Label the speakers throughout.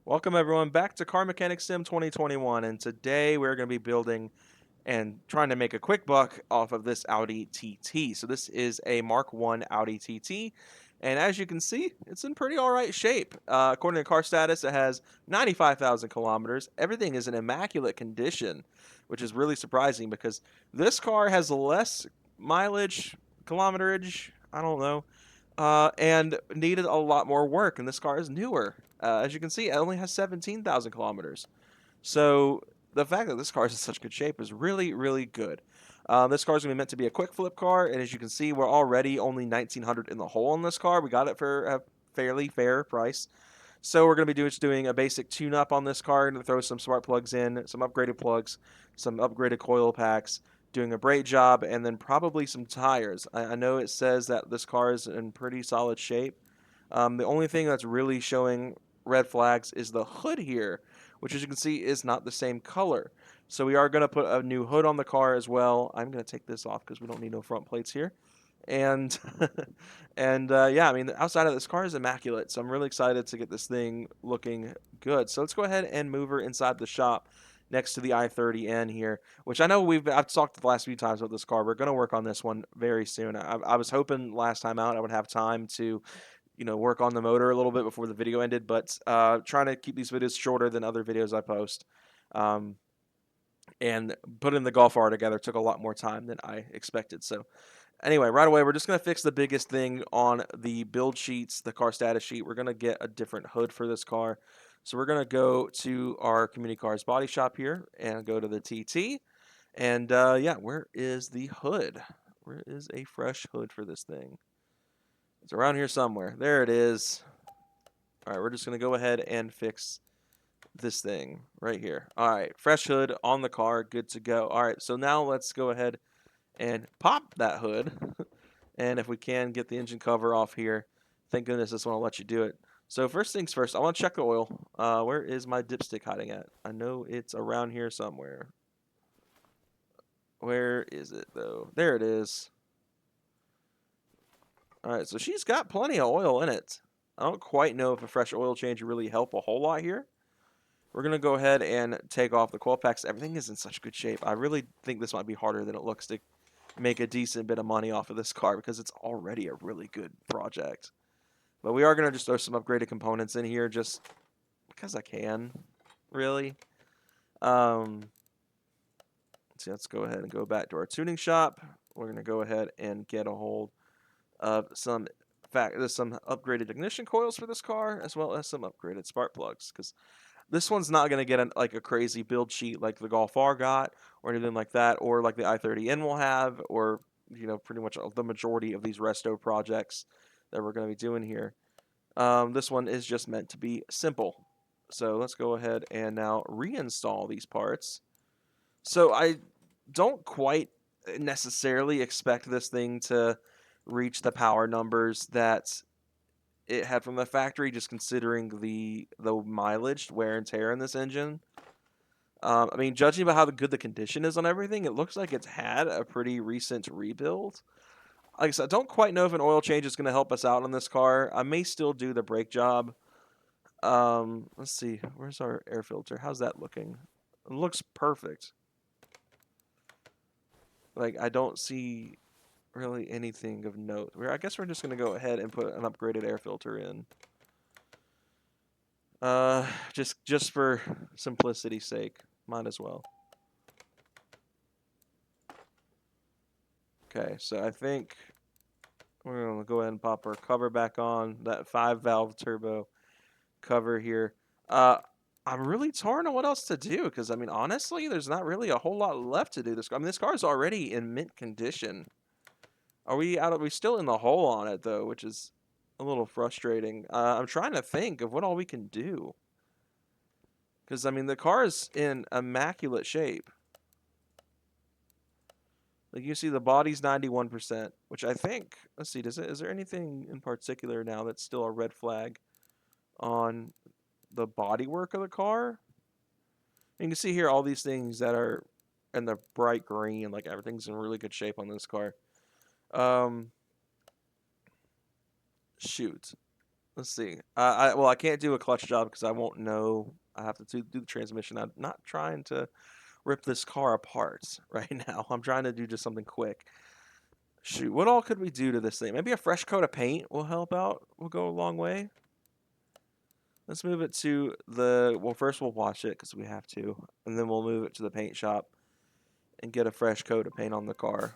Speaker 1: Welcome everyone back to Car Mechanics Sim 2021, and today we're going to be building and trying to make a quick buck off of this Audi TT. So this is a Mark 1 Audi TT, and as you can see, it's in pretty alright shape. According to car status, it has 95,000 kilometers. Everything is in immaculate condition, which is really surprising because this car has less mileage, kilometerage, I don't know, and needed a lot more work, and this car is newer. As you can see, it only has 17,000 kilometers. So the fact that this car is in such good shape is really, really good. This car is going to be meant to be a quick flip car, and as you can see, we're already only 1,900 in the hole on this car. We got it for a fairly fair price. So we're going to be doing a basic tune-up on this car and throw some smart plugs in, some upgraded plugs, some upgraded coil packs, doing a brake job, and then probably some tires. I know it says that this car is in pretty solid shape. The only thing that's really showing red flags is the hood here, which as you can see is not the same color. So we are going to put a new hood on the car as well. I'm going to take this off because we don't need no front plates here. And yeah, I mean, outside of this car is immaculate, so I'm really excited to get this thing looking good. So let's go ahead and move her inside the shop next to the i30N here, which I know I've talked the last few times about this car. We're going to work on this one very soon. I was hoping last time out I would have time to work on the motor a little bit before the video ended, but trying to keep these videos shorter than other videos I post. Um, and putting the Golf R together took a lot more time than I expected. So anyway, right away, we're just going to fix the biggest thing on the build sheets, the car status sheet. We're going to get a different hood for this car. So we're going to go to our Community Cars body shop here and go to the TT. And yeah, where is the hood? Where is a fresh hood for this thing? It's around here somewhere. There it is. All right, we're just going to go ahead and fix this thing right here. All right, fresh hood on the car, good to go. All right, so now let's go ahead and pop that hood. And if we can get the engine cover off here, thank goodness this one will let you do it. So first things first, I want to check the oil. Where is my dipstick hiding at? I know it's around here somewhere. Where is it though? There it is. All right, so she's got plenty of oil in it. I don't quite know if a fresh oil change would really help a whole lot here. We're going to go ahead and take off the coil packs. Everything is in such good shape. I really think this might be harder than it looks to make a decent bit of money off of this car because it's already a really good project. But we are going to just throw some upgraded components in here just because I can, really. So let's go ahead and go back to our tuning shop. We're going to go ahead and get a hold of some upgraded ignition coils for this car, as well as some upgraded spark plugs, because this one's not going to get like a crazy build sheet like the Golf R got, or anything like that, or like the i30N will have, or pretty much the majority of these resto projects that we're going to be doing here. This one is just meant to be simple. So let's go ahead and now reinstall these parts. So I don't quite necessarily expect this thing to reach the power numbers that it had from the factory, just considering the mileage, wear and tear in this engine. I mean, judging by how good the condition is on everything, it looks like it's had a pretty recent rebuild. Like I said, I don't quite know if an oil change is going to help us out on this car. I may still do the brake job. Let's see. Where's our air filter? How's that looking? It looks perfect. Like, I don't see really anything of note. I guess we're just going to go ahead and put an upgraded air filter in. Just for simplicity's sake. Might as well. Okay, so I think we're going to go ahead and pop our cover back on. That 5-valve turbo cover here. I'm really torn on what else to do because, I mean, honestly, there's not really a whole lot left to do this. I mean, this car is already in mint condition. Are we still in the hole on it, though, which is a little frustrating. I'm trying to think of what all we can do. Because, I mean, the car is in immaculate shape. Like, you see the body's 91%, which I think, let's see, is there anything in particular now that's still a red flag on the bodywork of the car? You can see here all these things that are in the bright green, like everything's in really good shape on this car. Shoot. Let's see. Well, I can't do a clutch job because I won't know. I have to do the transmission. I'm not trying to rip this car apart right now. I'm trying to do just something quick. Shoot, what all could we do to this thing? Maybe a fresh coat of paint will help out. Will go a long way. Let's move it to the. Well, first we'll wash it because we have to, and then we'll move it to the paint shop and get a fresh coat of paint on the car.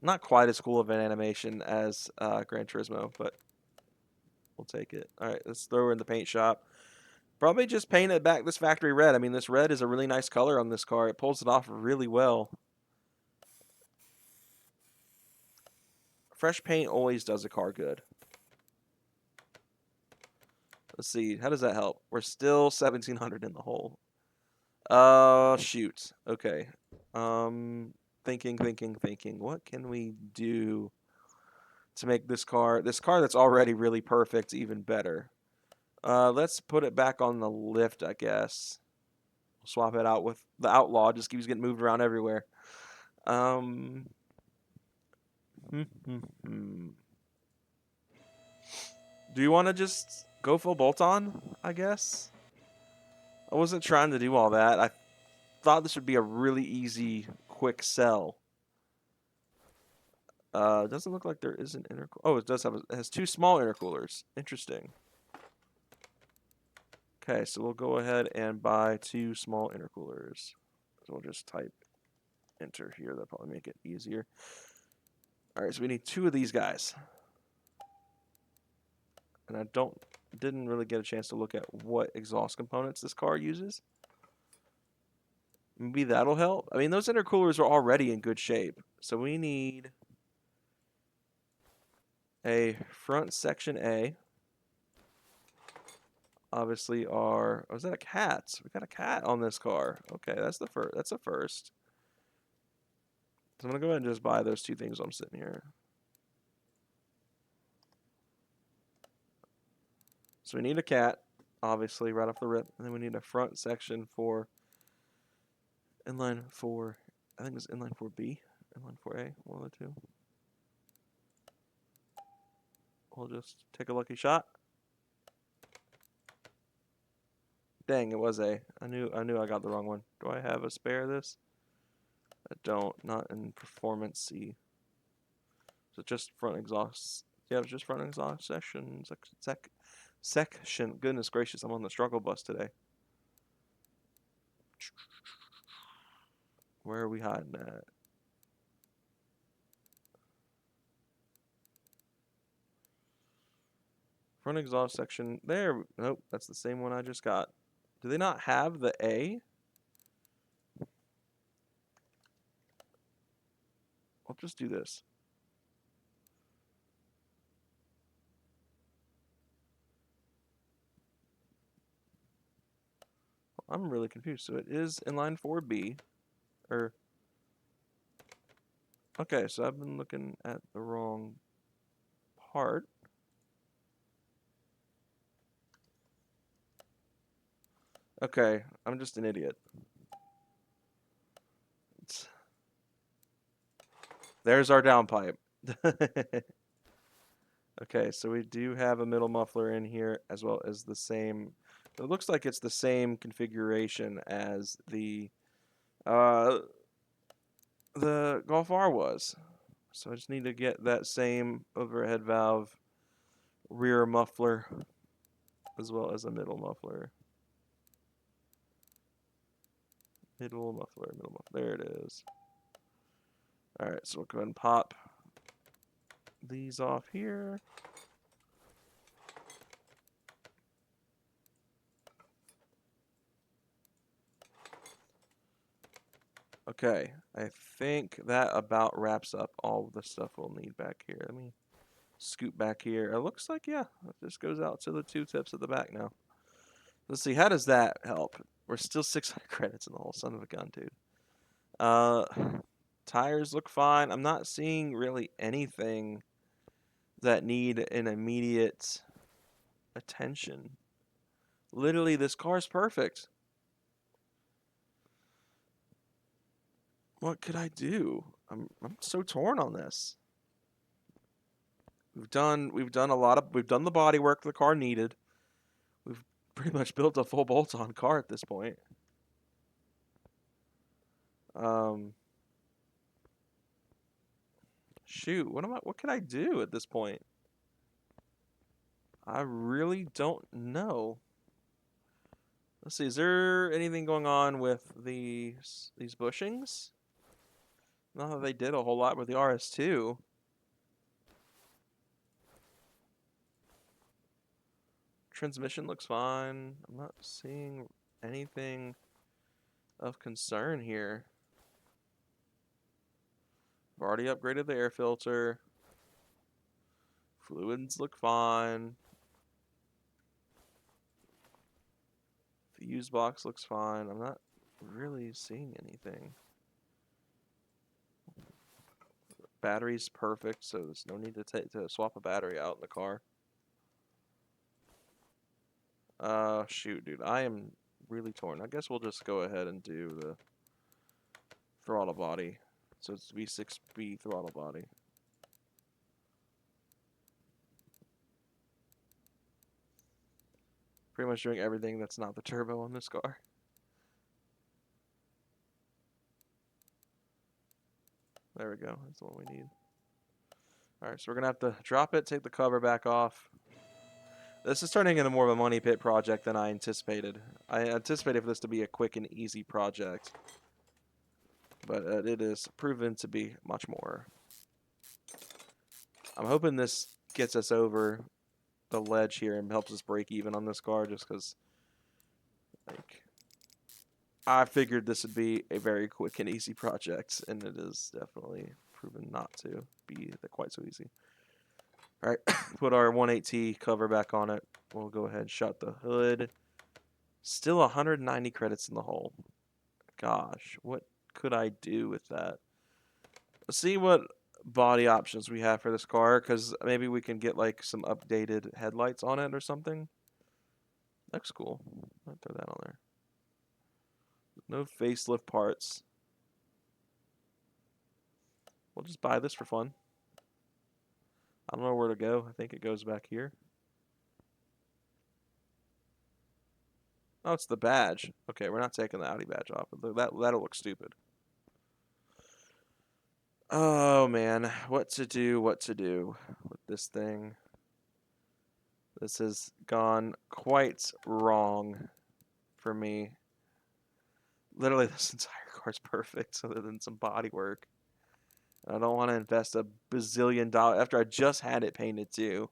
Speaker 1: Not quite as cool of an animation as Gran Turismo, but we'll take it. All right, let's throw her in the paint shop. Probably just paint it back this factory red. I mean, this red is a really nice color on this car. It pulls it off really well. Fresh paint always does a car good. Let's see. How does that help? We're still 1,700 in the hole. Shoot. Okay. Thinking. What can we do to make this car that's already really perfect even better? Let's put it back on the lift, I guess. Swap it out with the Outlaw. Just keeps getting moved around everywhere. Do you want to just go full bolt-on, I guess? I wasn't trying to do all that. I thought this would be a really easy, quick sell. It doesn't look like there is an intercooler. Oh, it does have. It has two small intercoolers. Interesting. Okay, so we'll go ahead and buy two small intercoolers. So we'll just type enter here. That'll probably make it easier. All right, so we need two of these guys. And I didn't really get a chance to look at what exhaust components this car uses. Maybe that'll help. I mean, those intercoolers are already in good shape. So we need a front section A. Obviously our... Oh, is that a cat? We got a cat on this car. Okay, that's the first. That's a first. So I'm going to go ahead and just buy those two things while I'm sitting here. So we need a cat, obviously, right off the rip. And then we need a front section for inline 4. I think it's inline 4B. Inline 4A. One of the two. We'll just take a lucky shot. Dang, it was A. I knew I got the wrong one. Do I have a spare of this? I don't. Not in performance C. So just front exhaust. Yeah, it's just front exhaust section. Section. Goodness gracious, I'm on the struggle bus today. Where are we hiding at? Front exhaust section. There. Nope, that's the same one I just got. Do they not have the A? I'll just do this. I'm really confused. So it is inline 4B. Or... Okay, so I've been looking at the wrong part. Okay, I'm just an idiot. There's our downpipe. Okay, so we do have a middle muffler in here as well as the same. It looks like it's the same configuration as the Golf R was. So I just need to get that same overhead valve rear muffler as well as a middle muffler. Middle muffler. There it is. All right, so we'll go ahead and pop these off here. Okay, I think that about wraps up all the stuff we'll need back here. Let me scoot back here. It looks like, yeah, it just goes out to the two tips at the back now. Let's see, how does that help? We're still 600 credits in the hole, son of a gun, dude. Tires look fine. I'm not seeing really anything that need an immediate attention. Literally, this car's perfect. What could I do? I'm so torn on this. We've done the body work the car needed. We've pretty much built a full bolt-on car at this point. Shoot, what can I do at this point? I really don't know. Let's see, is there anything going on with these bushings? Not that they did a whole lot with the RS2. Transmission looks fine. I'm not seeing anything of concern here. I've already upgraded the air filter. Fluids look fine. Fuse box looks fine. I'm not really seeing anything. Battery's perfect, so there's no need to swap a battery out in the car. Shoot, dude, I am really torn. I guess we'll just go ahead and do the throttle body. So it's V6B throttle body. Pretty much doing everything that's not the turbo on this car. There we go. That's what we need. Alright, so we're going to have to drop it, take the cover back off. This is turning into more of a money pit project than I anticipated. I anticipated for this to be a quick and easy project. But it is proven to be much more. I'm hoping this gets us over the ledge here and helps us break even on this car, just because, like, I figured this would be a very quick and easy project, and it is definitely proven not to be quite so easy. All right, put our 180 cover back on it. We'll go ahead and shut the hood. Still 190 credits in the hole. Gosh, what could I do with that? Let's see what body options we have for this car, because maybe we can get like some updated headlights on it or something. Looks cool. I'll throw that on there. No facelift parts. We'll just buy this for fun. I don't know where to go. I think it goes back here. Oh, it's the badge. Okay, we're not taking the Audi badge off. That'll look stupid. Oh, man. What to do with this thing. This has gone quite wrong for me. Literally, this entire car's perfect other than some body work. I don't want to invest a bazillion dollars after I just had it painted too.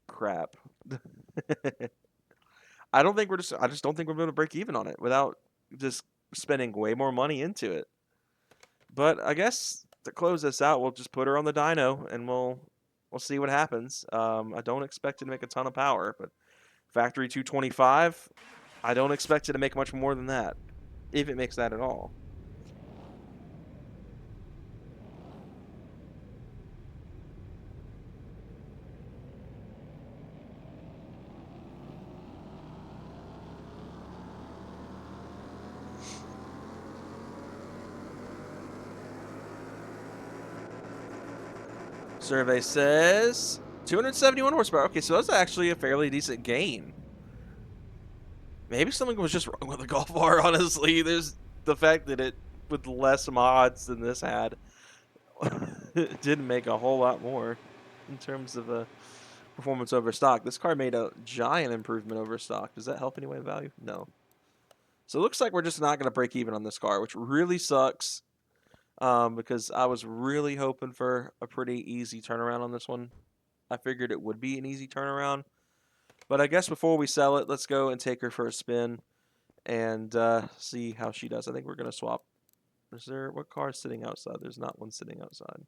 Speaker 1: Crap. I just don't think we're going to break even on it without just spending way more money into it. But I guess to close this out, we'll just put her on the dyno and we'll see what happens. I don't expect it to make a ton of power, but factory 225, I don't expect it to make much more than that, if it makes that at all. Survey says 271 horsepower. Okay, so that's actually a fairly decent gain. Maybe something was just wrong with the Golf R, honestly. There's the fact that it, with less mods than this had, it didn't make a whole lot more in terms of performance over stock. This car made a giant improvement over stock. Does that help anyway in value? No. So it looks like we're just not going to break even on this car, which really sucks. Because I was really hoping for a pretty easy turnaround on this one. I figured it would be an easy turnaround. But I guess before we sell it, let's go and take her for a spin and see how she does. I think we're going to swap. What car is sitting outside? There's not one sitting outside.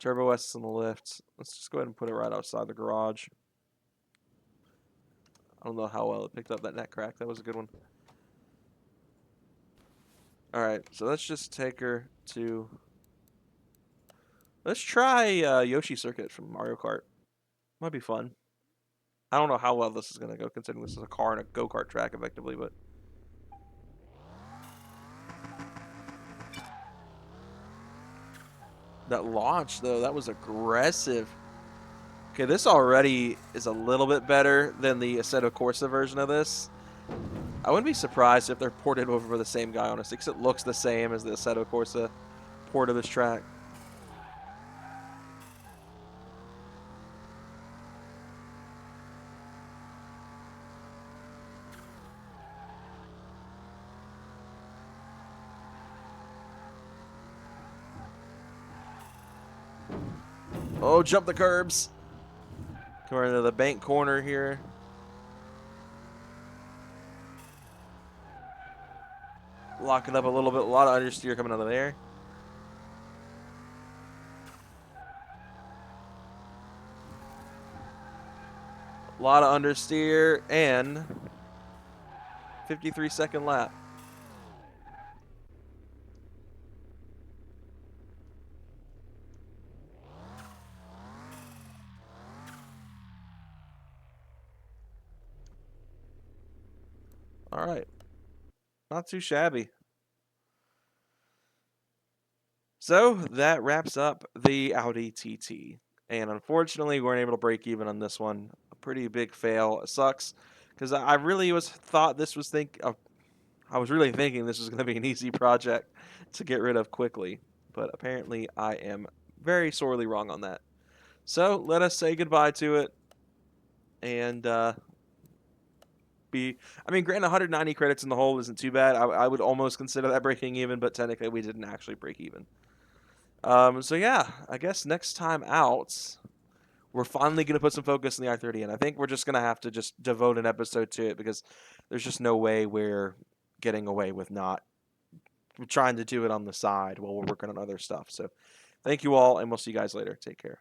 Speaker 1: Turbo S on the lift. Let's just go ahead and put it right outside the garage. I don't know how well it picked up that neck crack. That was a good one. Alright, so let's just take her to... Let's try Yoshi Circuit from Mario Kart. Might be fun. I don't know how well this is going to go, considering this is a car and a go-kart track, effectively, but... That launch, though, that was aggressive. Okay, this already is a little bit better than the Assetto Corsa version of this. I wouldn't be surprised if they're ported over for the same guy, honestly, because it looks the same as the Assetto Corsa port of this track. Oh, jump the curbs. Coming into the bank corner here. Locking up a little bit. A lot of understeer coming out of there. A lot of understeer and 53-second lap. All right. Not too shabby. So that wraps up the Audi TT. And unfortunately, we weren't able to break even on this one. A pretty big fail. It sucks because I really thought this was I was really thinking this was going to be an easy project to get rid of quickly. But apparently, I am very sorely wrong on that. So let us say goodbye to it and I mean, granted, 190 credits in the hole isn't too bad. I would almost consider that breaking even, but technically we didn't actually break even. So yeah, I guess next time out, we're finally going to put some focus in the i30, and I think we're just going to have to just devote an episode to it because there's just no way we're getting away with not trying to do it on the side while we're working on other stuff. So thank you all, and we'll see you guys later. Take care.